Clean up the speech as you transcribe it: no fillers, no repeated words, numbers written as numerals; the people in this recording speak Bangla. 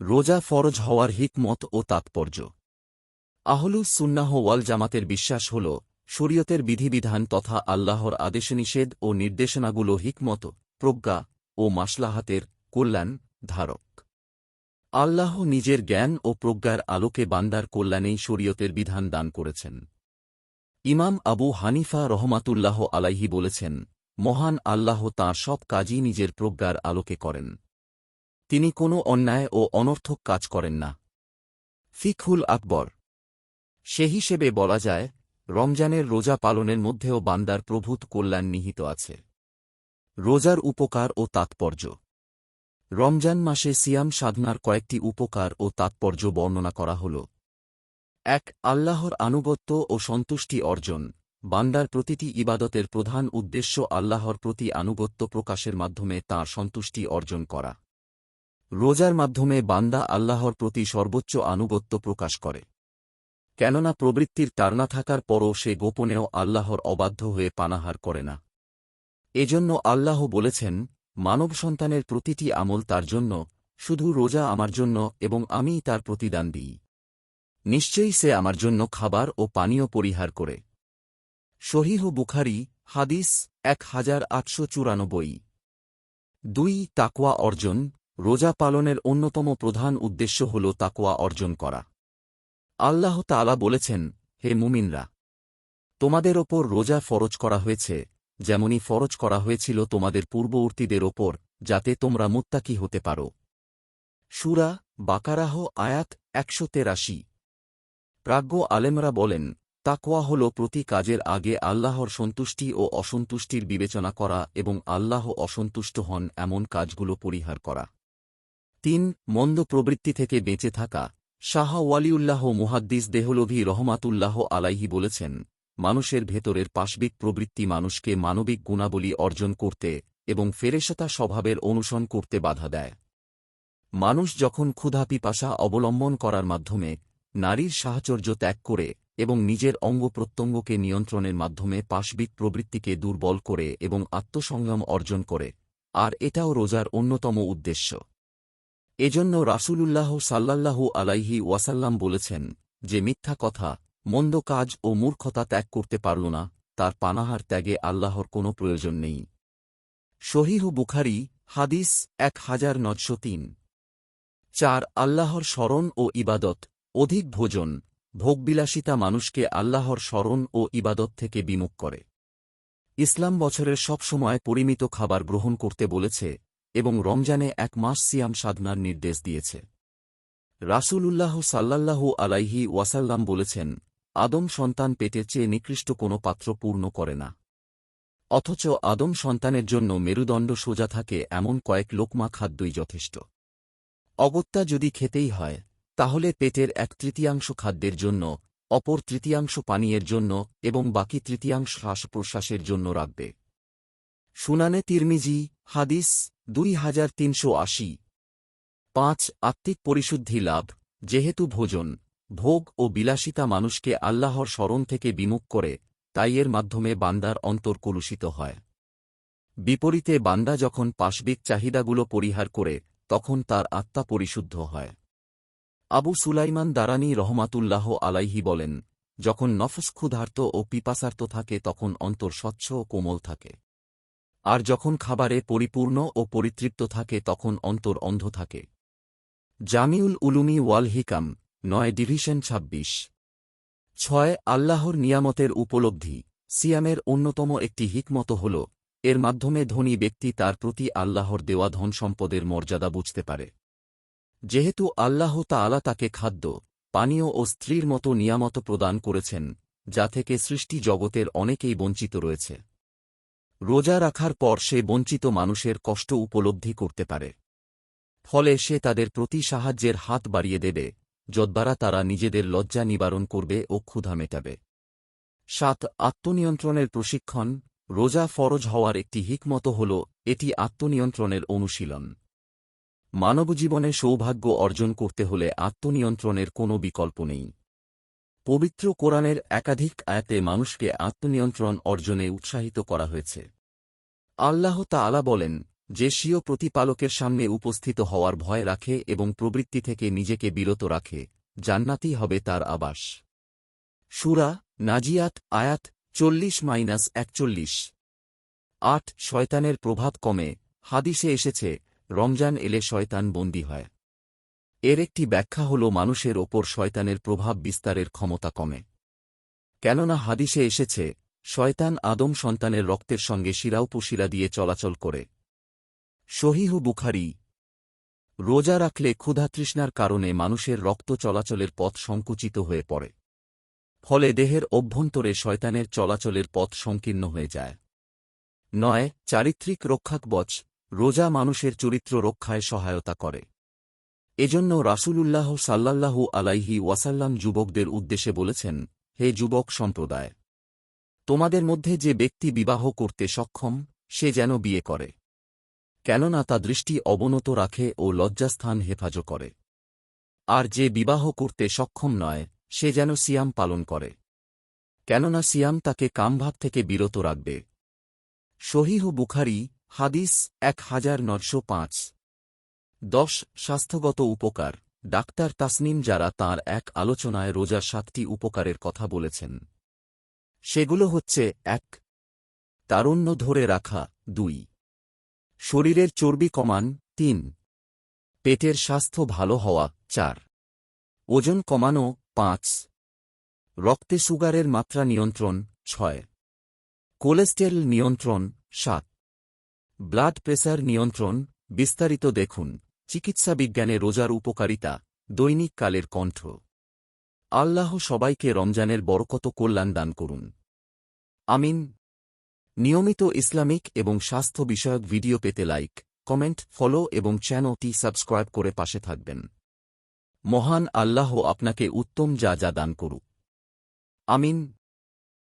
রোজা ফরজ হওয়ার হিকমত ও তাৎপর্য। আহলুস সুন্নাহ ওয়াল জামাতের বিশ্বাস হল, শরীয়তের বিধিবিধান তথা আল্লাহর আদেশনিষেধ ও নির্দেশনাগুলো হিকমত, প্রজ্ঞা ও মাসলাহাতের কল্যাণ ধারক। আল্লাহ নিজের জ্ঞান ও প্রজ্ঞার আলোকে বান্দার কল্যাণেই শরীয়তের বিধান দান করেছেন। ইমাম আবু হানিফা রহমাতুল্লাহ আলাইহি বলেছেন, মহান আল্লাহ তাঁর সব কাজই নিজের প্রজ্ঞার আলোকে করেন। তিনি কোনো অন্যায় ও অনর্থক কাজ করেন না। ফিকহুল আকবর। সে হিসেবে বলা যায়, রমজানের রোজা পালনের মধ্যেও বান্দার প্রভূত কল্যাণ নিহিত আছে। রোজার উপকার ও তাৎপর্য। রমজান মাসে সিয়াম সাধনার কয়েকটি উপকার ও তাৎপর্য বর্ণনা করা হল। ১. আল্লাহর আনুগত্য ও সন্তুষ্টি অর্জন। বান্দার প্রতিটি ইবাদতের প্রধান উদ্দেশ্য আল্লাহর প্রতি আনুগত্য প্রকাশের মাধ্যমে তাঁর সন্তুষ্টি অর্জন করা। রোজার মাধ্যমে বান্দা আল্লাহর প্রতি সর্বোচ্চ আনুগত্য প্রকাশ করে। কেননা প্রবৃত্তির টার্না থাকার পরও সে গোপনেও আল্লাহর অবাধ্য হয়ে পানাহার করে না। এজন্য আল্লাহ বলেছেন, মানব সন্তানের প্রতিটি আমল তার জন্য, শুধু রোজা আমার জন্য এবং আমিই তার প্রতিদান দিই। নিশ্চয়ই সে আমার জন্য খাবার ও পানীয় পরিহার করে। সহিহ বুখারী, হাদিস 1894। ২. তাকওয়া অর্জন। রোজা পালনের অন্যতম প্রধান উদ্দেশ্য হল তাকওয়া অর্জন করা। আল্লাহ তাআলা বলেছেন, হে মুমিনরা! তোমাদের ওপর রোজা ফরজ করা হয়েছে, যেমনি ফরজ করা হয়েছিল তোমাদের পূর্ববর্তীদের ওপর, যাতে তোমরা মুত্তাকী হতে পারো। সূরা বাকারাহ আয়াত ১৮৩। প্রাজ্ঞ আলেমরা বলেন, তাকওয়া হল প্রতি কাজের আগে আল্লাহর সন্তুষ্টি ও অসন্তুষ্টির বিবেচনা করা এবং আল্লাহ অসন্তুষ্ট হন এমন কাজগুলো পরিহার করা। ৩. মন্দ প্রবৃত্তি থেকে বেঁচে থাকা। শাহ ওয়ালিউল্লাহ মুহাদ্দিস দেহলভী রহমাতুল্লাহ আলাইহি বলেছেন, মানুষের ভেতরের পাশবিক প্রবৃত্তি মানুষকে মানবিক গুণাবলী অর্জন করতে এবং ফেরেশতা স্বভাবের অনুসরণ করতে বাধা দেয়। মানুষ যখন ক্ষুধাপিপাসা অবলম্বন করার মাধ্যমে, নারীর সাহচর্য ত্যাগ করে এবং নিজের অঙ্গপ্রত্যঙ্গকে নিয়ন্ত্রণের মাধ্যমে পাশবিক প্রবৃত্তিকে দুর্বল করে এবং আত্মসংযম অর্জন করে, আর এটাও রোজার অন্যতম উদ্দেশ্য। এজন্য রাসূলুল্লাহ সাল্লাল্লাহু আলাইহি ওয়াসাল্লাম বলেছেন, যে মিথ্যা কথা, মন্দ কাজ ও মূর্খতা ত্যাগ করতে পারল না, তার পানাহার ত্যাগে আল্লাহর কোনো প্রয়োজন নেই। সহিহ বুখারী, হাদিস 1903। ৪. আল্লাহর স্মরণ ও ইবাদত। অধিক ভোজন, ভোগবিলাসিতা মানুষকে আল্লাহর স্মরণ ও ইবাদত থেকে বিমুখ করে। ইসলাম বছরের সব সময় পরিমিত খাবার গ্রহণ করতে বলেছে এবং রমজানে ১ মাস সিয়াম সাধনার নির্দেশ দিয়েছে। রাসূলুল্লাহ সাল্লাল্লাহু আলাইহি ওয়াসাল্লাম বলেছেন, আদম সন্তান পেটের চেয়ে নিকৃষ্ট কোনো পাত্র পূর্ণ করে না। অথচ আদম সন্তানের জন্য মেরুদণ্ড সোজা থাকে এমন কয়েক লোকমা খাদ্যই যথেষ্ট। অগত্যা যদি খেতেই হয়, তাহলে পেটের ১/৩ খাদ্যের জন্য, অপর তৃতীয়াংশ পানীয়ের জন্য এবং বাকি তৃতীয়াংশ শ্বাস-প্রশ্বাসের জন্য রাখবে। সুনানে তিরমিজি, হাদিস ২৩৮০। ৫. আত্মিক পরিশুদ্ধি লাভ। যেহেতু ভোজন, ভোগ ও বিলাসিতা মানুষকে আল্লাহর স্মরণ থেকে বিমুখ করে, তাই এর মাধ্যমে বান্দার অন্তর কলুষিত হয়। বিপরীতে বান্দা যখন পাশবিক চাহিদাগুলো পরিহার করে, তখন তার আত্মা পরিশুদ্ধ হয়। আবু সুলাইমান দারানী রহমাতুল্লাহ আলাইহি বলেন, যখন নফস ক্ষুধার্ত ও পিপাসার্ত থাকে তখন অন্তর স্বচ্ছ ও কোমল থাকে। আর যখন খাবারে পরিপূর্ণ ও পরিতৃপ্ত থাকে তখন অন্তর অন্ধ থাকে। জামিউল উলুমি ওয়াল হিকাম, ৯ ডিভিশন ২৬। ৬. আল্লাহর নিয়ামতের উপলব্ধি। সিয়ামের অন্যতম একটি হিকমত হল, এর মাধ্যমে ধনী ব্যক্তি তার প্রতি আল্লাহর দেওয়া ধন সম্পদের মর্যাদা বুঝতে পারে। যেহেতু আল্লাহ তাআলা তাকে খাদ্য, পানীয় ও স্ত্রীর মতো নিয়ামত প্রদান করেছেন, যা থেকে সৃষ্টি জগতের অনেকেই বঞ্চিত রয়েছে। রোজা রাখার পর সে বঞ্চিত মানুষের কষ্ট উপলব্ধি করতে পারে। ফলে সে তাদের প্রতি সাহায্যের হাত বাড়িয়ে দেবে, যদ্বারা তারা নিজেদের লজ্জা নিবারণ করবে ও ক্ষুধা মেটাবে। ৭. আত্মনিয়ন্ত্রণের প্রশিক্ষণ। রোজা ফরজ হওয়ার একটি হিকমত হল, এটি আত্মনিয়ন্ত্রণের অনুশীলন। মানবজীবনে সৌভাগ্য অর্জন করতে হলে আত্মনিয়ন্ত্রণের কোনো বিকল্প নেই। পবিত্র কোরআনের একাধিক আয়াতে মানুষকে আত্মনিয়ন্ত্রণ অর্জনে উৎসাহিত করা হয়েছে। আল্লাহ তাআলা বলেন, যে স্বীয় প্রতিপালকের সামনে উপস্থিত হওয়ার ভয় রাখে এবং প্রবৃত্তি থেকে নিজেকে বিরত রাখে, জান্নাতই হবে তার আবাস। সূরা নাজিয়াত আয়াত 40-41। ৮ শয়তানের প্রভাব কমে। হাদিসে এসেছে, রমজান এলে শয়তান বন্দী হয়। এর একটি ব্যাখ্যা হল মানুষের ওপর শয়তানের প্রভাব বিস্তারের ক্ষমতা কমে। কেননা হাদিসে এসেছে, শয়তান আদম সন্তানের রক্তের সঙ্গে শিরাউপশিরা দিয়ে চলাচল করে। সহিহ বুখারী। রোজা রাখলে ক্ষুধাতৃষ্ণার কারণে মানুষের রক্ত চলাচলের পথ সংকুচিত হয়ে পড়ে। ফলে দেহের অভ্যন্তরে শয়তানের চলাচলের পথ সংকীর্ণ হয়ে যায়। ৯ চারিত্রিক রক্ষাকবচ। রোজা মানুষের চরিত্র রক্ষায় সহায়তা করে। এজন্য রাসূলুল্লাহ সাল্লাল্লাহু আলাইহি ওয়াসাল্লাম যুবকদের উদ্দেশ্যে বলেছেন, হে যুবক সম্প্রদায়! তোমাদের মধ্যে যে ব্যক্তি বিবাহ করতে সক্ষম, সে যেন বিয়ে করে। কেননা তা দৃষ্টি অবনত রাখে ও লজ্জাস্থান হেফাজত করে। আর যে বিবাহ করতে সক্ষম নয়, সে যেন সিয়াম পালন করে। কেননা সিয়াম তাকে কামভাব থেকে বিরত রাখবে। সহিহ বুখারী হাদিস 1905। ১০ স্বাস্থ্যগত উপকার। ডাক্তার তাসনিম যারা তাঁর এক আলোচনায় রোজার ৭টি উপকারের কথা বলেছেন। সেগুলো হচ্ছে: ১ তারুণ্য ধরে রাখা, ২ শরীরের চর্বি কমান, ৩ পেটের স্বাস্থ্য ভালো হওয়া, ৪ ওজন কমানো, ৫ রক্তে সুগারের মাত্রা নিয়ন্ত্রণ, ৬ কোলেস্টেরল নিয়ন্ত্রণ, ৭ ব্লাড প্রেসার নিয়ন্ত্রণ। বিস্তারিত দেখুন চিকিৎসা বিজ্ঞানে রোজার উপকারিতা, দৈনিক কালের কণ্ঠ। আল্লাহ সবাইকে রমজানের বরকত কল্যাণ দান করুন। আমিন। নিয়মিত ইসলামিক এবং স্বাস্থ্য বিষয়ক ভিডিও পেতে লাইক, কমেন্ট, ফলো এবং চ্যানেলটি সাবস্ক্রাইব করে পাশে থাকবেন। মহান আল্লাহ আপনাকে উত্তম যা দান করুক। আমিন।